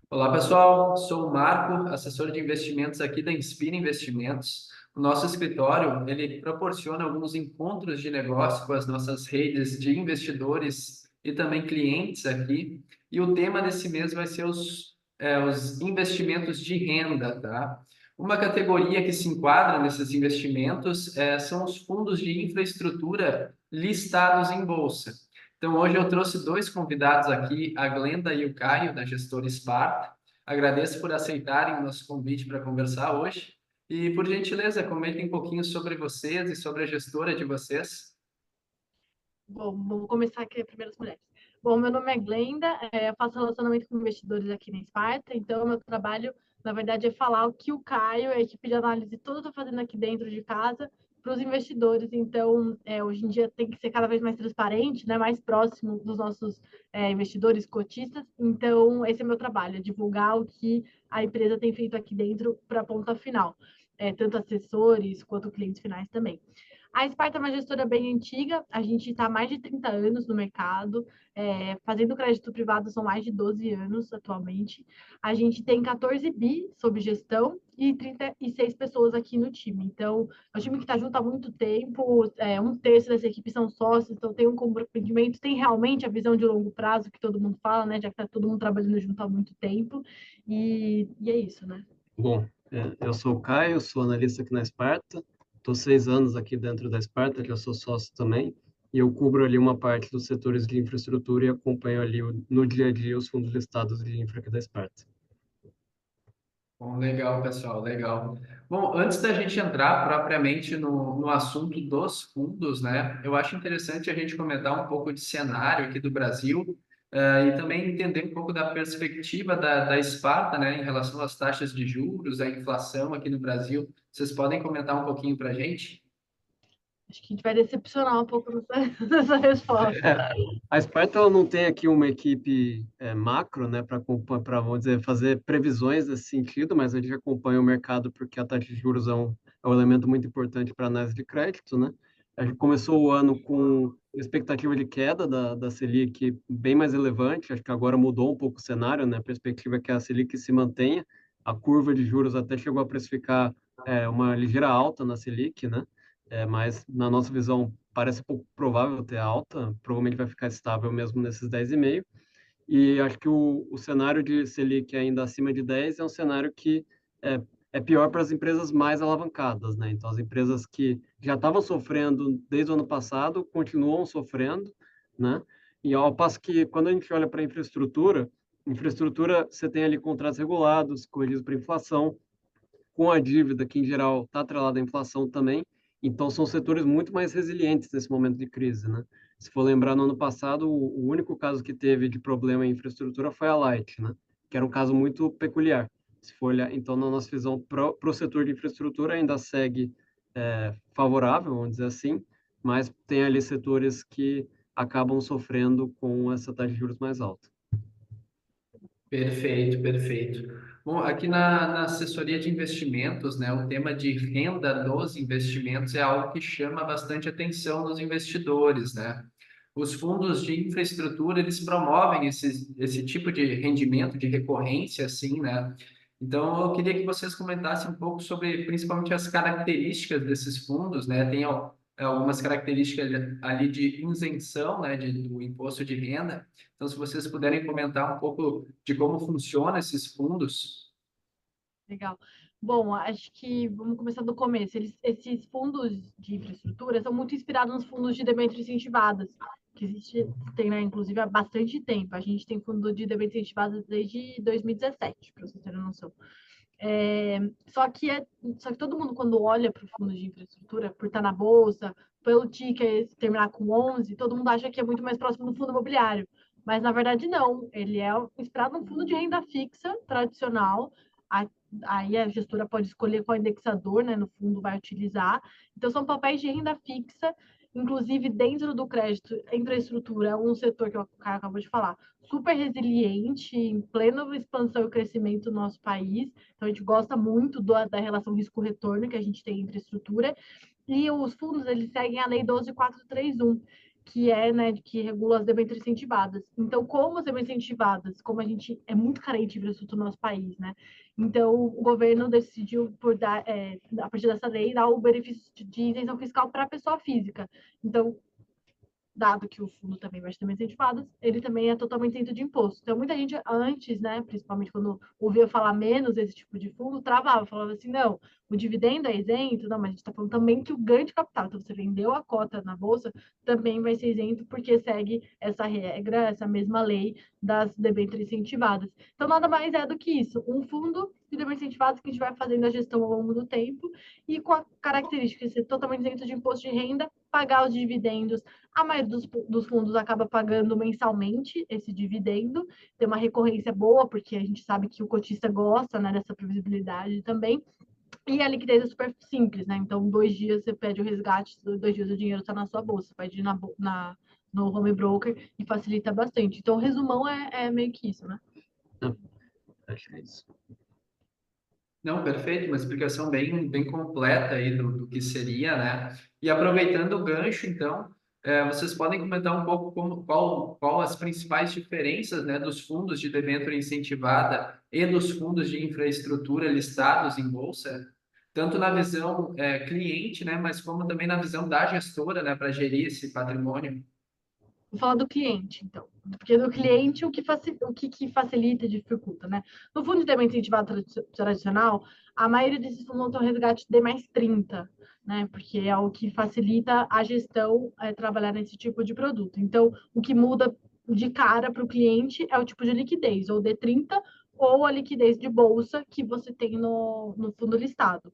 Olá, pessoal. Sou o Marco, assessor de investimentos aqui da Inspira Investimentos. O nosso escritório, ele proporciona alguns encontros de negócio com as nossas redes de investidores e também clientes aqui. E o tema desse mês vai ser os investimentos de renda, tá? Uma categoria que se enquadra nesses investimentos são os fundos de infraestrutura listados em bolsa. Então, hoje eu trouxe dois convidados aqui, a Glenda e o Caio, da gestora Sparta. Agradeço por aceitarem o nosso convite para conversar hoje. E, por gentileza, comentem um pouquinho sobre vocês e sobre a gestora de vocês. Bom, vamos começar aqui primeiro as mulheres. Bom, meu nome é Glenda, eu faço relacionamento com investidores aqui na Esparta, então meu trabalho, na verdade, é falar o que o Caio, a equipe de análise toda está fazendo aqui dentro de casa para os investidores. Então, hoje em dia tem que ser cada vez mais transparente, né, mais próximo dos nossos investidores, cotistas. Então, esse é meu trabalho, é divulgar o que a empresa tem feito aqui dentro para a ponta final, tanto assessores quanto clientes finais também. A Sparta é uma gestora bem antiga, a gente está há mais de 30 anos no mercado, fazendo crédito privado são mais de 12 anos atualmente. A gente tem 14 bi sob gestão e 36 pessoas aqui no time. Então, é um time que está junto há muito tempo, um terço dessa equipe são sócios, então tem um comprometimento, tem realmente a visão de longo prazo que todo mundo fala, né? Já que está todo mundo trabalhando junto há muito tempo. E é isso, né? Bom, eu sou o Caio, sou analista aqui na Esparta. Estou 6 anos aqui dentro da Esparta, já sou sócio também. E eu cubro ali uma parte dos setores de infraestrutura e acompanho ali no dia a dia os fundos listados de infra aqui da Esparta. Bom, legal, pessoal, legal. Bom, antes da gente entrar propriamente no assunto dos fundos, né, eu acho interessante a gente comentar um pouco de cenário aqui do Brasil, e também entender um pouco da perspectiva da Sparta, né, em relação às taxas de juros, à inflação aqui no Brasil. Vocês podem comentar um pouquinho para a gente? Acho que a gente vai decepcionar um pouco nessa, nessa resposta. A Esparta ela não tem aqui uma equipe macro, né, para vamos dizer fazer previsões nesse sentido, mas a gente acompanha o mercado porque a taxa de juros é um elemento muito importante para a análise de crédito, né? A gente começou o ano com expectativa de queda da Selic bem mais elevante, acho que agora mudou um pouco o cenário, né? A perspectiva é que a Selic se mantenha, a curva de juros até chegou a precificar uma ligeira alta na Selic, né? Mas na nossa visão parece pouco provável ter alta, provavelmente vai ficar estável mesmo nesses 10,5. E acho que o cenário de Selic ainda acima de 10 é um cenário que é, é pior para as empresas mais alavancadas, né? Então, as empresas que já estavam sofrendo desde o ano passado continuam sofrendo, né? E ao passo que, quando a gente olha para a infraestrutura, você tem ali contratos regulados, corrigidos para inflação, com a dívida, que em geral está atrelada à inflação também. Então, são setores muito mais resilientes nesse momento de crise, né? Se for lembrar, no ano passado, o único caso que teve de problema em infraestrutura foi a Light, né? Que era um caso muito peculiar. Se for olhar, então, na nossa visão, para o setor de infraestrutura ainda segue favorável, vamos dizer assim, mas tem ali setores que acabam sofrendo com essa taxa de juros mais alta. Perfeito, perfeito. Bom, aqui na assessoria de investimentos, né, o tema de renda dos investimentos é algo que chama bastante atenção dos investidores, né? Os fundos de infraestrutura, eles promovem esse tipo de rendimento, de recorrência, assim, né? Então, eu queria que vocês comentassem um pouco sobre, principalmente, as características desses fundos, né? Tem algumas características ali de isenção, né, do imposto de renda. Então, se vocês puderem comentar um pouco de como funcionam esses fundos. Legal. Bom, acho que vamos começar do começo. Esses fundos de infraestrutura são muito inspirados nos fundos de debêntures incentivadas, que existe, tem, né, inclusive, há bastante tempo. A gente tem fundo de debêntures incentivadas desde 2017, para vocês terem noção. É, só que só que todo mundo, quando olha para o fundo de infraestrutura, por estar na bolsa, pelo ticker terminar com 11, todo mundo acha que é muito mais próximo do fundo imobiliário. Mas, na verdade, não. Ele é inspirado num fundo de renda fixa tradicional. Aí a gestora pode escolher qual indexador, né, no fundo vai utilizar. Então, são papéis de renda fixa, inclusive dentro do crédito, infraestrutura é um setor que o cara acabou de falar, super resiliente, em plena expansão e crescimento no nosso país. Então, a gente gosta muito da relação risco-retorno que a gente tem entre estrutura. E os fundos, eles seguem a Lei 12.431. que é, né, que regula as debêntures incentivadas. Então, como as debêntures incentivadas, como a gente é muito carente de infraestrutura no nosso país, né? Então, o governo decidiu, por dar, a partir dessa lei, dar o benefício de isenção fiscal para a pessoa física. Então, dado que o fundo também vai ser incentivado, ele também é totalmente isento de imposto. Então, muita gente antes, né, principalmente quando ouvia falar menos desse tipo de fundo, travava, falava assim, não, o dividendo é isento, não, mas a gente está falando também que o ganho de capital, então você vendeu a cota na bolsa, também vai ser isento porque segue essa regra, essa mesma lei das debêntures incentivadas. Então, nada mais é do que isso, um fundo de debêntures incentivadas que a gente vai fazendo a gestão ao longo do tempo e com a característica de ser totalmente isento de imposto de renda, pagar os dividendos. A maioria dos fundos acaba pagando mensalmente esse dividendo, tem uma recorrência boa, porque a gente sabe que o cotista gosta, né, dessa previsibilidade também. E a liquidez é super simples, né? Então, 2 dias você pede o resgate, 2 dias o dinheiro está na sua bolsa, pede no home broker e facilita bastante. Então, o resumão é meio que isso, né? Acho que é isso. Não, perfeito, uma explicação bem completa aí do que seria, né? E aproveitando o gancho, então, vocês podem comentar um pouco qual as principais diferenças, né, dos fundos de debênture incentivada e dos fundos de infraestrutura listados em bolsa, tanto na visão cliente, né, mas como também na visão da gestora, né, para gerir esse patrimônio. Vou falar do cliente, então. Porque do cliente, que facilita e dificulta, né? No fundo de debênture incentivado tradicional, a maioria desses fundos vão ter um resgate D mais 30, né? Porque é o que facilita a gestão trabalhar nesse tipo de produto. Então, o que muda de cara para o cliente é o tipo de liquidez, ou D30, ou a liquidez de bolsa que você tem no fundo listado.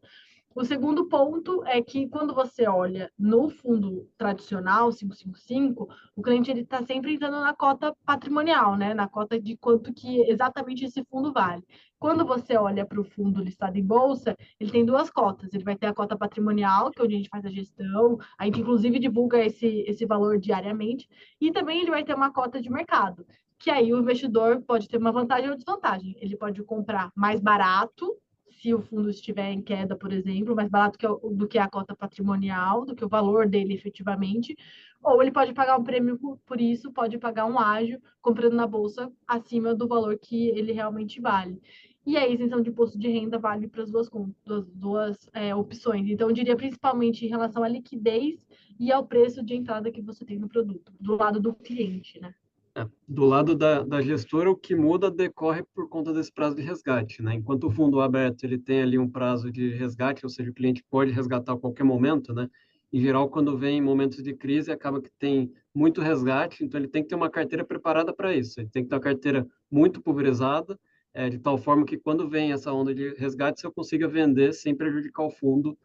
O segundo ponto é que quando você olha no fundo tradicional, 555, o cliente ele está sempre entrando na cota patrimonial, né? Na cota de quanto que exatamente esse fundo vale. Quando você olha para o fundo listado em bolsa, ele tem duas cotas. Ele vai ter a cota patrimonial, que é onde a gente faz a gestão, a gente inclusive divulga esse valor diariamente, e também ele vai ter uma cota de mercado, que aí o investidor pode ter uma vantagem ou desvantagem. Ele pode comprar mais barato se o fundo estiver em queda, por exemplo, mais barato do que a cota patrimonial, do que o valor dele efetivamente, ou ele pode pagar um prêmio por isso, pode pagar um ágio comprando na bolsa acima do valor que ele realmente vale. E a isenção de imposto de renda vale para as duas opções. Então, eu diria principalmente em relação à liquidez e ao preço de entrada que você tem no produto, do lado do cliente, né? Do lado da gestora, o que muda decorre por conta desse prazo de resgate, né? Enquanto o fundo aberto ele tem ali um prazo de resgate, ou seja, o cliente pode resgatar a qualquer momento, né? Em geral, quando vem momentos de crise, acaba que tem muito resgate, então ele tem que ter uma carteira preparada para isso. Ele tem que ter uma carteira muito pulverizada, de tal forma que quando vem essa onda de resgate, eu consiga vender sem prejudicar o fundo,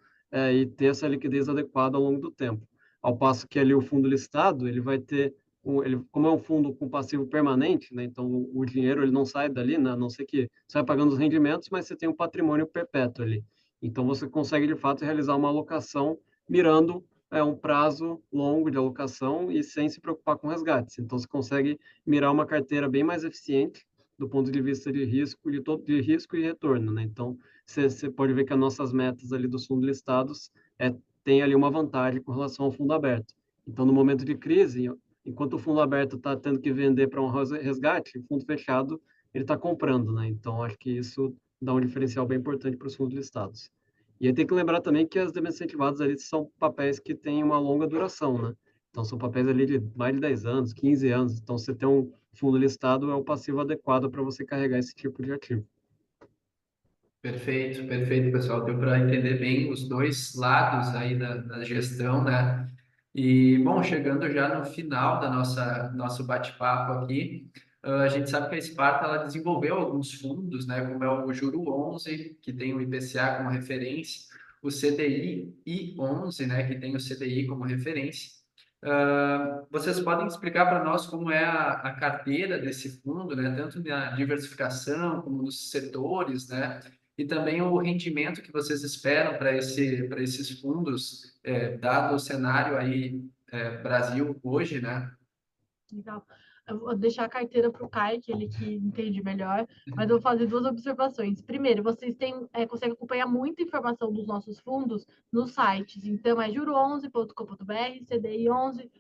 e ter essa liquidez adequada ao longo do tempo. Ao passo que ali o fundo listado, ele vai ter ele, como é um fundo com passivo permanente, né, então o dinheiro ele não sai dali, né, a não ser que você vai pagando os rendimentos, mas você tem um patrimônio perpétuo ali. Então você consegue de fato realizar uma alocação mirando um prazo longo de alocação e sem se preocupar com resgates. Então você consegue mirar uma carteira bem mais eficiente do ponto de vista de risco, de risco e retorno, né? Então você pode ver que as nossas metas ali dos fundos listados tem ali uma vantagem com relação ao fundo aberto. Então, no momento de crise, enquanto o fundo aberto está tendo que vender para um resgate, o fundo fechado ele está comprando, né? Então acho que isso dá um diferencial bem importante para os fundos listados. E aí tem que lembrar também que as debêntures incentivadas ali são papéis que têm uma longa duração, né? Então são papéis ali de mais de 10 anos, 15 anos. Então você ter um fundo listado é o passivo adequado para você carregar esse tipo de ativo. Perfeito, perfeito, pessoal. Deu para entender bem os dois lados aí da gestão, né? E, bom, chegando já no final da nosso bate-papo aqui, a gente sabe que a Sparta ela desenvolveu alguns fundos, né? Como é o Juro 11, que tem o IPCA como referência, o CDI I11, né? Que tem o CDI como referência. Vocês podem explicar para nós como é a carteira desse fundo, né? Tanto na diversificação como nos setores, né? E também o rendimento que vocês esperam para esses fundos, dado o cenário aí, Brasil hoje, né? Legal. Eu vou deixar a carteira para o Caio, que ele que entende melhor, mas eu vou fazer duas observações. Primeiro, vocês conseguem acompanhar muita informação dos nossos fundos nos sites. Então, é juro11.com.br, CDI11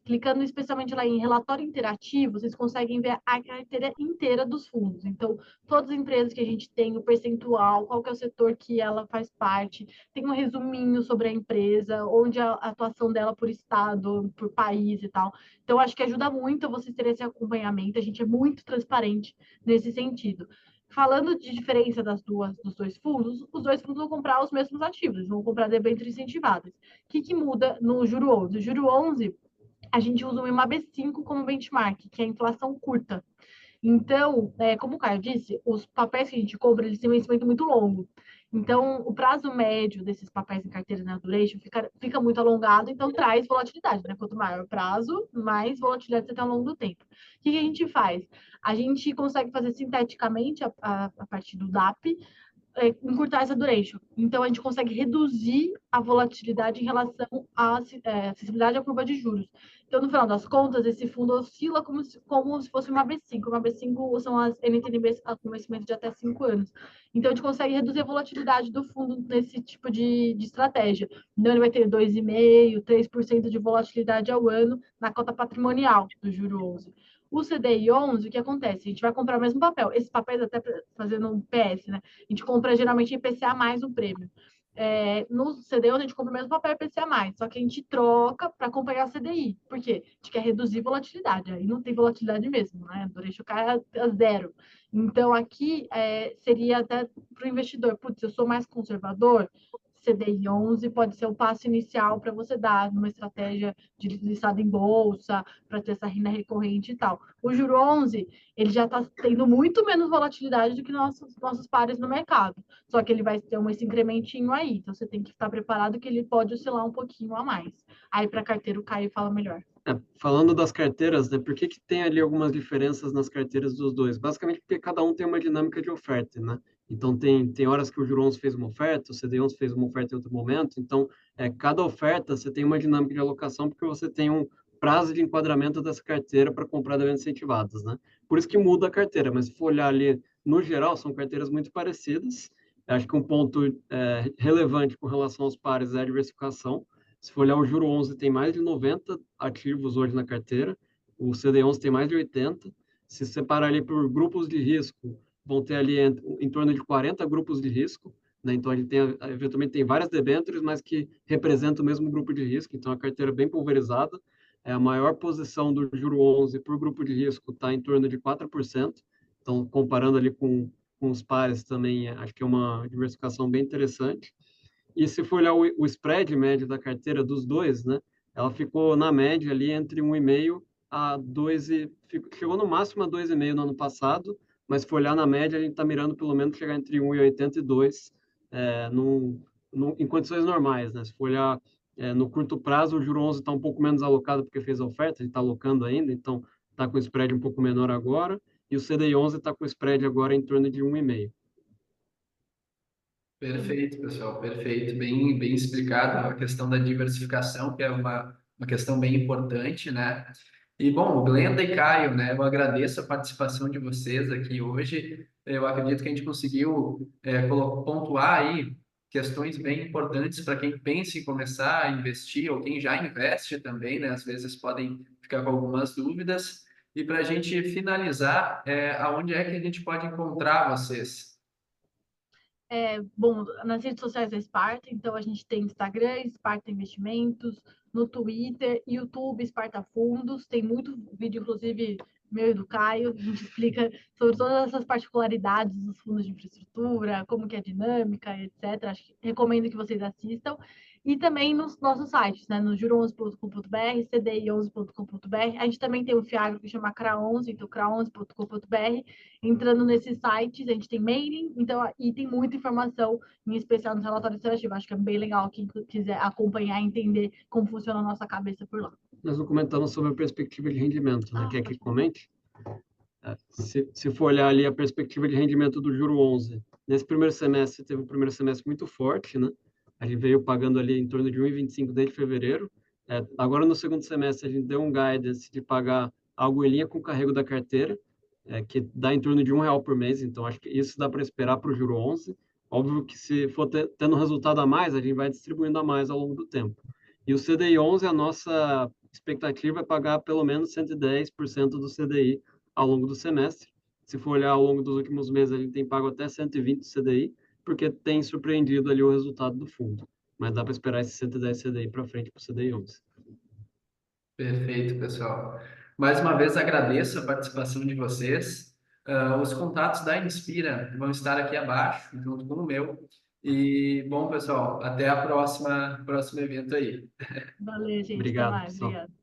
Clicando especialmente lá em relatório interativo, vocês conseguem ver a carteira inteira dos fundos. Então, todas as empresas que a gente tem, o percentual, qual que é o setor que ela faz parte, tem um resuminho sobre a empresa, onde a atuação dela por estado, por país e tal. Então, acho que ajuda muito vocês terem esse acompanhamento. A gente é muito transparente nesse sentido. Falando de diferença dos dois fundos, os dois fundos vão comprar os mesmos ativos, eles vão comprar debêntures incentivadas. O que muda no juro 11? O juro 11, a gente usa o IMAB5 como benchmark, que é a inflação curta. Então, como o Caio disse, os papéis que a gente compra, eles têm um vencimento muito longo. Então, o prazo médio desses papéis em carteira na duration fica muito alongado, então traz volatilidade, né? Quanto maior o prazo, mais volatilidade você tem ao longo do tempo. O que a gente faz? A gente consegue fazer sinteticamente, a partir do DAP, encurtar essa duration. Então, a gente consegue reduzir a volatilidade em relação à acessibilidade à curva de juros. Então, no final das contas, esse fundo oscila como se fosse uma B5. Uma B5 são as NTNBs com vencimento de até 5 anos. Então, a gente consegue reduzir a volatilidade do fundo nesse tipo de estratégia. Então, ele vai ter 2,5%, 3% de volatilidade ao ano na cota patrimonial do juro 11. O CDI 11, o que acontece? A gente vai comprar o mesmo papel. Esses papéis, até fazendo um PS, né? A gente compra geralmente IPCA mais um prêmio. No CDI, a gente compra o mesmo papel IPCA mais, só que a gente troca para acompanhar a CDI. Por quê? A gente quer reduzir volatilidade, aí não tem volatilidade mesmo, né? O duration cai a zero. Então, aqui seria até para o investidor, putz, eu sou mais conservador, CDI 11 pode ser o passo inicial para você dar numa estratégia de listado em bolsa, para ter essa renda recorrente e tal. O juro 11, ele já está tendo muito menos volatilidade do que nossos pares no mercado. Só que ele vai ter esse incrementinho aí. Então, você tem que estar preparado que ele pode oscilar um pouquinho a mais. Aí, para a carteira, o Caio fala melhor. Falando das carteiras, né, por que tem ali algumas diferenças nas carteiras dos dois? Basicamente porque cada um tem uma dinâmica de oferta, né? Então, tem horas que o Juro 11 fez uma oferta, o CD11 fez uma oferta em outro momento. Então, cada oferta você tem uma dinâmica de alocação porque você tem um prazo de enquadramento dessa carteira para comprar debêntures incentivadas, né? Por isso que muda a carteira, mas se for olhar ali, no geral, são carteiras muito parecidas. Acho que um ponto relevante com relação aos pares é a diversificação. Se for olhar o Juro 11, tem mais de 90 ativos hoje na carteira, o CD11 tem mais de 80. Se separar ali por grupos de risco, vão ter ali em torno de 40 grupos de risco, né? Então, a gente tem, eventualmente tem várias debêntures, mas que representam o mesmo grupo de risco, então a carteira é bem pulverizada. A maior posição do Juro 11 por grupo de risco está em torno de 4%, então comparando ali com os pares também, acho que é uma diversificação bem interessante. E se for olhar o spread médio da carteira dos dois, né? Ela ficou na média ali entre 1,5 a 2, chegou no máximo a 2,5 no ano passado, mas se for olhar na média, a gente está mirando pelo menos chegar entre 1,80 e 2 em condições normais, né? Se for olhar no curto prazo, o Juro 11 está um pouco menos alocado porque fez a oferta, ele está alocando ainda, então está com o spread um pouco menor agora, e o CDI 11 está com o spread agora em torno de 1,5. Perfeito, pessoal, perfeito. Bem explicado a questão da diversificação, que é uma questão bem importante, né? E, bom, Glenda e Caio, né? Eu agradeço a participação de vocês aqui hoje. Eu acredito que a gente conseguiu pontuar aí questões bem importantes para quem pensa em começar a investir ou quem já investe também, né? Às vezes podem ficar com algumas dúvidas. E para a gente finalizar, aonde é que a gente pode encontrar vocês? Bom, nas redes sociais da Sparta, então a gente tem Instagram, Sparta Investimentos, no Twitter, YouTube, Sparta Fundos, tem muito vídeo, inclusive meu e do Caio, a gente explica sobre todas essas particularidades dos fundos de infraestrutura, como que é a dinâmica, etc. Acho que recomendo que vocês assistam. E também nos nossos sites, né? No juro11.com.br, cdi11.com.br. A gente também tem um Fiagro que chama CRA11, então cra11.com.br. Entrando nesses sites, a gente tem mailing, então, e tem muita informação, em especial no relatório extrativo. Acho que é bem legal quem quiser acompanhar e entender como funciona a nossa cabeça por lá. Nós não comentamos sobre a perspectiva de rendimento, né? Quer que comente? Se for olhar ali a perspectiva de rendimento do Juro 11, nesse primeiro semestre, teve um primeiro semestre muito forte, né? A gente veio pagando ali em torno de 1,25 desde fevereiro. Agora, no segundo semestre, a gente deu um guidance de pagar algo em linha com o carrego da carteira, que dá em torno de R$ 1 por mês. Então, acho que isso dá para esperar para o Juro 11. Óbvio que se for tendo resultado a mais, a gente vai distribuindo a mais ao longo do tempo. E o CDI 11, a nossa expectativa é pagar pelo menos 110% do CDI ao longo do semestre. Se for olhar ao longo dos últimos meses, a gente tem pago até 120 CDI, porque tem surpreendido ali o resultado do fundo. Mas dá para esperar esse 110 CDI para frente para o CDI 11. Perfeito, pessoal. Mais uma vez agradeço a participação de vocês. Os contatos da Inspira vão estar aqui abaixo, junto com o meu. E, bom, pessoal, até a próximo evento aí. Valeu, gente. Até Obrigado, mais. pessoal. Obrigada.